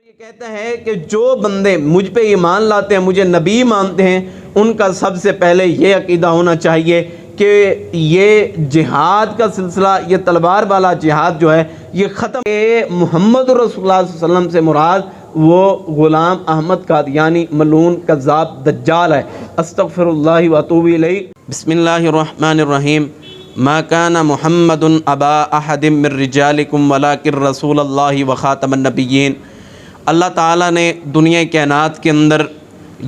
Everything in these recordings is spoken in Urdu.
یہ کہتا ہے کہ جو بندے مجھ پہ ایمان لاتے ہیں، مجھے نبی مانتے ہیں، ان کا سب سے پہلے یہ عقیدہ ہونا چاہیے کہ یہ جہاد کا سلسلہ، یہ تلوار والا جہاد جو ہے یہ ختم ہے۔ محمد رسول اللہ صلی اللہ علیہ وسلم سے مراد وہ غلام احمد قادیانی ملعون کذاب دجال ہے۔ استغفر اللہ واتوب الیہ۔ بسم اللہ الرحمن الرحیم۔ ما کان محمد ابا احد من رجالکم ولکن رسول اللہ وخاتم النبیین۔ اللہ تعالیٰ نے دنیا کائنات کے اندر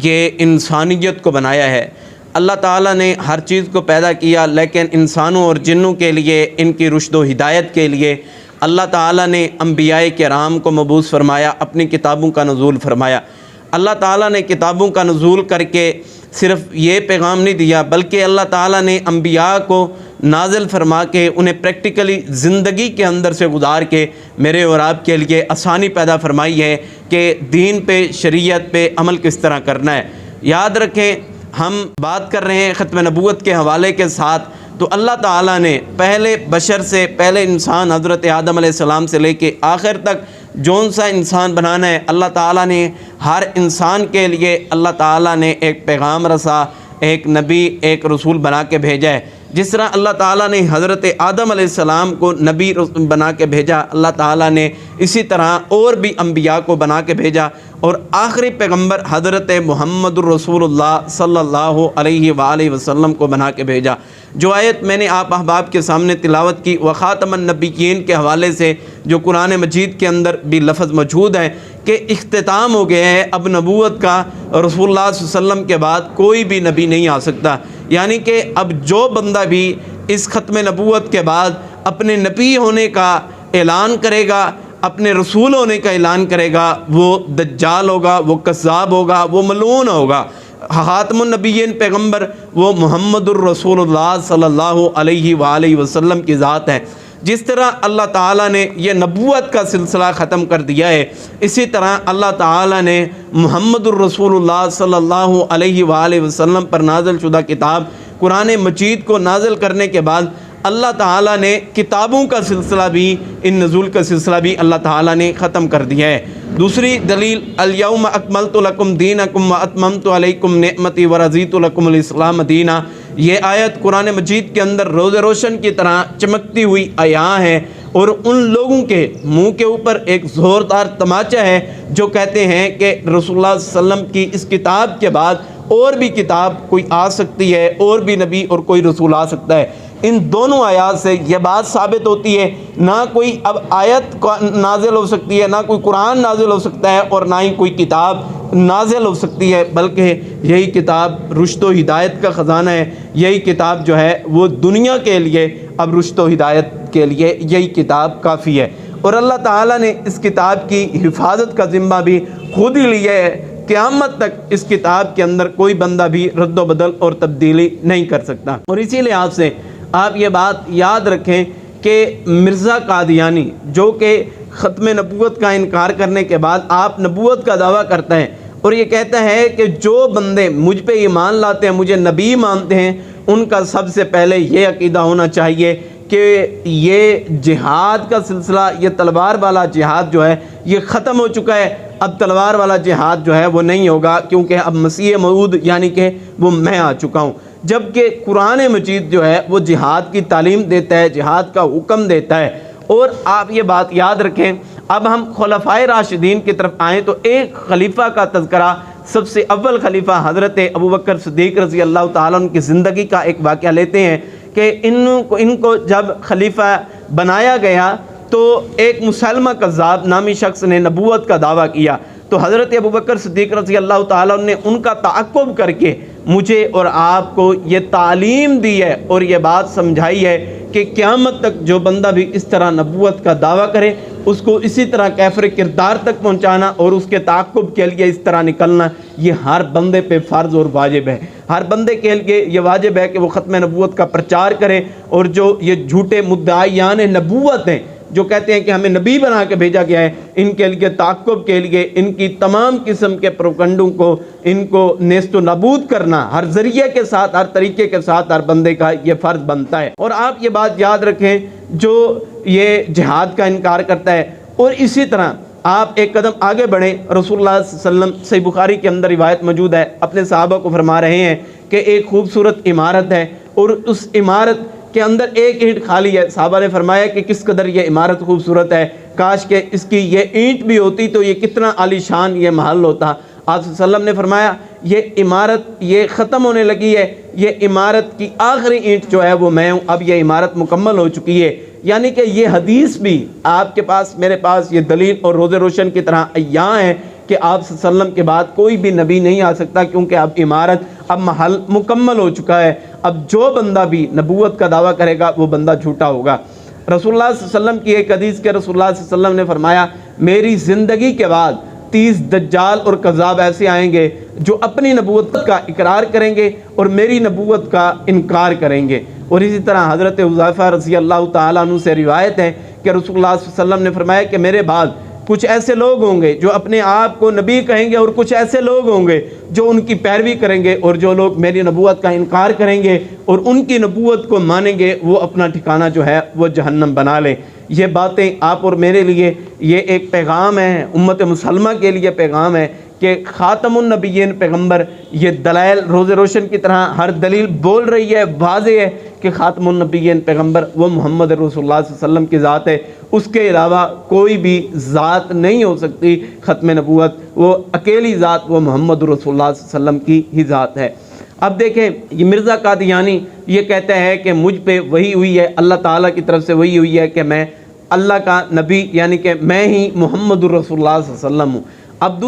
یہ انسانیت کو بنایا ہے۔ اللہ تعالیٰ نے ہر چیز کو پیدا کیا، لیکن انسانوں اور جنوں کے لیے، ان کی رشد و ہدایت کے لیے اللہ تعالیٰ نے انبیاء کرام کو مبعوث فرمایا، اپنی کتابوں کا نزول فرمایا۔ اللہ تعالیٰ نے کتابوں کا نزول کر کے صرف یہ پیغام نہیں دیا، بلکہ اللہ تعالیٰ نے انبیاء کو نازل فرما کے انہیں پریکٹیکلی زندگی کے اندر سے گزار کے میرے اور آپ کے لیے آسانی پیدا فرمائی ہے کہ دین پہ، شریعت پہ عمل کس طرح کرنا ہے۔ یاد رکھیں، ہم بات کر رہے ہیں ختم نبوت کے حوالے کے ساتھ، تو اللہ تعالیٰ نے پہلے بشر سے، پہلے انسان حضرت آدم علیہ السلام سے لے کے آخر تک جون سا انسان بنانا ہے، اللہ تعالیٰ نے ہر انسان کے لیے اللہ تعالیٰ نے ایک پیغام رسا، ایک نبی، ایک رسول بنا کے بھیجا ہے۔ جس طرح اللہ تعالیٰ نے حضرت آدم علیہ السلام کو نبی بنا کے بھیجا، اللہ تعالیٰ نے اسی طرح اور بھی انبیاء کو بنا کے بھیجا، اور آخری پیغمبر حضرت محمد الرسول اللہ صلی اللہ علیہ وآلہ وسلم کو بنا کے بھیجا۔ جو آیت میں نے آپ احباب کے سامنے تلاوت کی وخاتم النبیین کے حوالے سے، جو قرآن مجید کے اندر بھی لفظ موجود ہے کہ اختتام ہو گیا ہے، اب نبوت کا رسول اللہ صلی اللہ علیہ وسلم کے بعد کوئی بھی نبی نہیں آ سکتا، یعنی کہ اب جو بندہ بھی اس ختم نبوت کے بعد اپنے نبی ہونے کا اعلان کرے گا، اپنے رسول ہونے کا اعلان کرے گا، وہ دجال ہوگا، وہ کذاب ہوگا، وہ ملعون ہوگا۔ خاتم النبیین پیغمبر وہ محمد الرسول اللہ صلی اللہ علیہ وآلہ وسلم کی ذات ہے۔ جس طرح اللہ تعالیٰ نے یہ نبوت کا سلسلہ ختم کر دیا ہے، اسی طرح اللہ تعالیٰ نے محمد الرسول اللہ صلی اللہ علیہ وآلہ وسلم پر نازل شدہ کتاب قرآن مجید کو نازل کرنے کے بعد اللہ تعالیٰ نے کتابوں کا سلسلہ بھی، ان نزول کا سلسلہ بھی اللہ تعالیٰ نے ختم کر دیا ہے۔ دوسری دلیل، الیوم اکملت لکم دینکم واتممت علیکم نعمتی ورضیت لکم الاسلام دینا، یہ آیت قرآن مجید کے اندر روز روشن کی طرح چمکتی ہوئی عیاں ہے، اور ان لوگوں کے منہ کے اوپر ایک زوردار تماچا ہے جو کہتے ہیں کہ رسول اللہ صلی اللہ علیہ وسلم کی اس کتاب کے بعد اور بھی کتاب کوئی آ سکتی ہے، اور بھی نبی اور کوئی رسول آ سکتا ہے۔ ان دونوں آیات سے یہ بات ثابت ہوتی ہے، نہ کوئی اب آیت نازل ہو سکتی ہے، نہ کوئی قرآن نازل ہو سکتا ہے، اور نہ ہی کوئی کتاب نازل ہو سکتی ہے، بلکہ یہی کتاب رشد و ہدایت کا خزانہ ہے۔ یہی کتاب جو ہے وہ دنیا کے لیے اب رشد و ہدایت کے لیے یہی کتاب کافی ہے، اور اللہ تعالیٰ نے اس کتاب کی حفاظت کا ذمہ بھی خود ہی لیا ہے۔ قیامت تک اس کتاب کے اندر کوئی بندہ بھی رد و بدل اور تبدیلی نہیں کر سکتا۔ اور اسی لحاظ سے آپ یہ بات یاد رکھیں کہ مرزا قادیانی جو کہ ختم نبوت کا انکار کرنے کے بعد آپ نبوت کا دعویٰ کرتا ہے، اور یہ کہتا ہے کہ جو بندے مجھ پہ ایمان لاتے ہیں، مجھے نبی مانتے ہیں، ان کا سب سے پہلے یہ عقیدہ ہونا چاہیے کہ یہ جہاد کا سلسلہ، یہ تلوار والا جہاد جو ہے یہ ختم ہو چکا ہے، اب تلوار والا جہاد جو ہے وہ نہیں ہوگا، کیونکہ اب مسیح موعود یعنی کہ وہ میں آ چکا ہوں۔ جبکہ قرآن مجید جو ہے وہ جہاد کی تعلیم دیتا ہے، جہاد کا حکم دیتا ہے۔ اور آپ یہ بات یاد رکھیں، اب ہم خلفائے راشدین کی طرف آئیں تو ایک خلیفہ کا تذکرہ، سب سے اول خلیفہ حضرت ابوبکر صدیق رضی اللہ تعالیٰ عنہ کی زندگی کا ایک واقعہ لیتے ہیں کہ ان کو جب خلیفہ بنایا گیا تو ایک مسلمہ کذاب نامی شخص نے نبوت کا دعویٰ کیا، تو حضرت ابوبکر صدیق رضی اللہ تعالیٰ عنہ نے ان کا تعاقب کر کے مجھے اور آپ کو یہ تعلیم دی ہے اور یہ بات سمجھائی ہے کہ قیامت تک جو بندہ بھی اس طرح نبوت کا دعویٰ کرے، اس کو اسی طرح کیفر کردار تک پہنچانا اور اس کے تعاقب کے لیے اس طرح نکلنا، یہ ہر بندے پہ فرض اور واجب ہے۔ ہر بندے کے لیے یہ واجب ہے کہ وہ ختم نبوت کا پرچار کرے، اور جو یہ جھوٹے مدعیان نبوت ہیں جو کہتے ہیں کہ ہمیں نبی بنا کے بھیجا گیا ہے، ان کے لیے تعاقب کے لیے ان کی تمام قسم کے پروپگنڈوں کو، ان کو نیست و نابود کرنا ہر ذریعے کے ساتھ، ہر طریقے کے ساتھ ہر بندے کا یہ فرض بنتا ہے۔ اور آپ یہ بات یاد رکھیں، جو یہ جہاد کا انکار کرتا ہے، اور اسی طرح آپ ایک قدم آگے بڑھیں۔ رسول اللہ صلی اللہ علیہ وسلم صحیح بخاری کے اندر روایت موجود ہے، اپنے صحابہ کو فرما رہے ہیں کہ ایک خوبصورت عمارت ہے اور اس عمارت کے اندر ایک اینٹ خالی ہے۔ صحابہ نے فرمایا کہ کس قدر یہ عمارت خوبصورت ہے، کاش کہ اس کی یہ اینٹ بھی ہوتی تو یہ کتنا عالی شان یہ محل ہوتا۔ آپ صلی اللہ علیہ وسلم نے فرمایا یہ عمارت یہ ختم ہونے لگی ہے، یہ عمارت کی آخری اینٹ جو ہے وہ میں ہوں، اب یہ عمارت مکمل ہو چکی ہے۔ یعنی کہ یہ حدیث بھی آپ کے پاس میرے پاس یہ دلیل اور روز روشن کی طرح عیاں ہے کہ آپ صلی اللہ علیہ وسلم کے بعد کوئی بھی نبی نہیں آ سکتا، کیونکہ اب عمارت اب محل مکمل ہو چکا ہے۔ اب جو بندہ بھی نبوت کا دعویٰ کرے گا وہ بندہ جھوٹا ہوگا۔ رسول اللہ صلی اللہ علیہ وسلم کی ایک حدیث کے رسول اللہ صلی اللہ علیہ وسلم نے فرمایا میری زندگی کے بعد 30 دجال اور کذاب ایسے آئیں گے جو اپنی نبوت کا اقرار کریں گے اور میری نبوت کا انکار کریں گے۔ اور اسی طرح حضرت حذیفہ رضی اللہ تعالیٰ عنہ سے روایت ہے کہ رسول اللہ صلی اللہ علیہ وسلم نے فرمایا کہ میرے بعد کچھ ایسے لوگ ہوں گے جو اپنے آپ کو نبی کہیں گے، اور کچھ ایسے لوگ ہوں گے جو ان کی پیروی کریں گے، اور جو لوگ میری نبوت کا انکار کریں گے اور ان کی نبوت کو مانیں گے وہ اپنا ٹھکانہ جو ہے وہ جہنم بنا لیں۔ یہ باتیں آپ اور میرے لیے یہ ایک پیغام ہے، امت مسلمہ کے لیے پیغام ہے کہ خاتم النبیین پیغمبر، یہ دلائل روز روشن کی طرح ہر دلیل بول رہی ہے، واضح ہے کہ خاتم النبیین پیغمبر وہ محمد رسول اللہ صلی اللہ علیہ وسلم کی ذات ہے، اس کے علاوہ کوئی بھی ذات نہیں ہو سکتی ختم نبوت، وہ اکیلی ذات وہ محمد رسول اللہ صلی اللہ علیہ وسلم کی ہی ذات ہے۔ اب دیکھیں یہ مرزا قادیانی یہ کہتا ہے کہ مجھ پہ وحی ہوئی ہے، اللہ تعالیٰ کی طرف سے وحی ہوئی ہے کہ میں اللہ کا نبی یعنی کہ میں ہی محمد رسول اللہ صلی اللہ علیہ وسلم ہوں۔ اب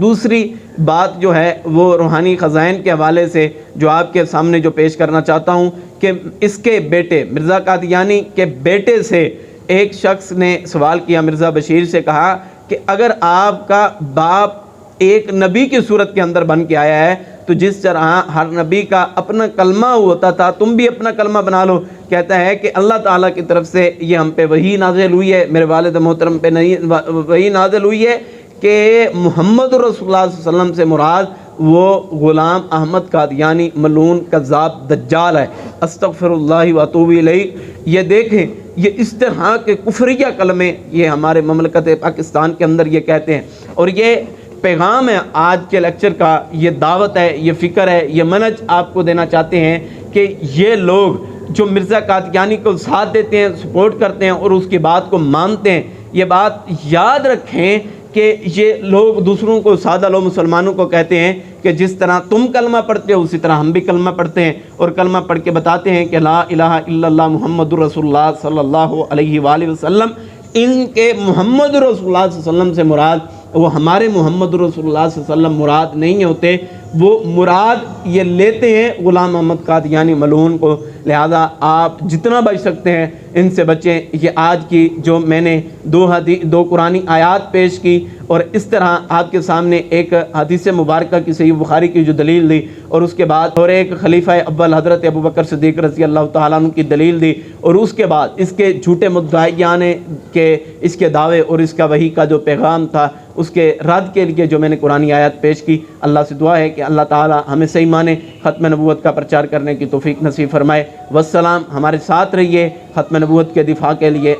دوسری بات جو ہے وہ روحانی خزائن کے حوالے سے جو آپ کے سامنے جو پیش کرنا چاہتا ہوں کہ اس کے بیٹے مرزا قادیانی کے بیٹے سے ایک شخص نے سوال کیا، مرزا بشیر سے کہا کہ اگر آپ کا باپ ایک نبی کی صورت کے اندر بن کے آیا ہے تو جس طرح ہر نبی کا اپنا کلمہ ہوتا تھا تم بھی اپنا کلمہ بنا لو۔ کہتا ہے کہ اللہ تعالیٰ کی طرف سے یہ ہم پہ وحی نازل ہوئی ہے، میرے والد محترم پہ نہیں وحی نازل ہوئی ہے کہ محمد رسول اللہ صلی اللہ علیہ وسلم سے مراد وہ غلام احمد قادیانی ملعون کذاب دجال ہے، استغفر اللہ و اتوب الیہ۔ یہ دیکھیں یہ اس طرح کے کفریہ کلمے یہ ہمارے مملکت پاکستان کے اندر یہ کہتے ہیں، اور یہ پیغام ہے آج کے لیکچر کا، یہ دعوت ہے، یہ فکر ہے، یہ منہج آپ کو دینا چاہتے ہیں کہ یہ لوگ جو مرزا قادیانی کو ساتھ دیتے ہیں، سپورٹ کرتے ہیں اور اس کی بات کو مانتے ہیں، یہ بات یاد رکھیں کہ یہ لوگ دوسروں کو سادہ لوگ مسلمانوں کو کہتے ہیں کہ جس طرح تم کلمہ پڑھتے ہو اسی طرح ہم بھی کلمہ پڑھتے ہیں، اور کلمہ پڑھ کے بتاتے ہیں کہ لا الہ الا اللہ محمد رسول اللہ صلی اللہ علیہ وآلہ وسلم۔ ان کے محمد رسول اللہ صلی اللہ علیہ وسلم سے مراد وہ ہمارے محمد رسول اللہ صلی اللہ علیہ وسلم مراد نہیں ہوتے، وہ مراد یہ لیتے ہیں غلام احمد قادیانی ملعون کو۔ لہذا آپ جتنا بچ سکتے ہیں ان سے بچیں۔ یہ آج کی جو میں نے دو قرآنی آیات پیش کی اور اس طرح آپ کے سامنے ایک حدیث مبارکہ کی صحیح بخاری کی جو دلیل دی، اور اس کے بعد اور ایک خلیفہ اول حضرت ابوبکر صدیق رضی اللہ تعالیٰ عنہ کی دلیل دی، اور اس کے بعد اس کے جھوٹے مدعیان کے اس کے دعوے اور اس کا وحی کا جو پیغام تھا اس کے رد کے لیے جو میں نے قرآنی آیات پیش کی، اللہ سے دعا ہے کہ اللہ تعالیٰ ہمیں صحیح معنی ختم نبوت کا پرچار کرنے کی توفیق نصیب فرمائے۔ والسلام، ہمارے ساتھ رہیے ختم نبوت کے دفاع کے لیے۔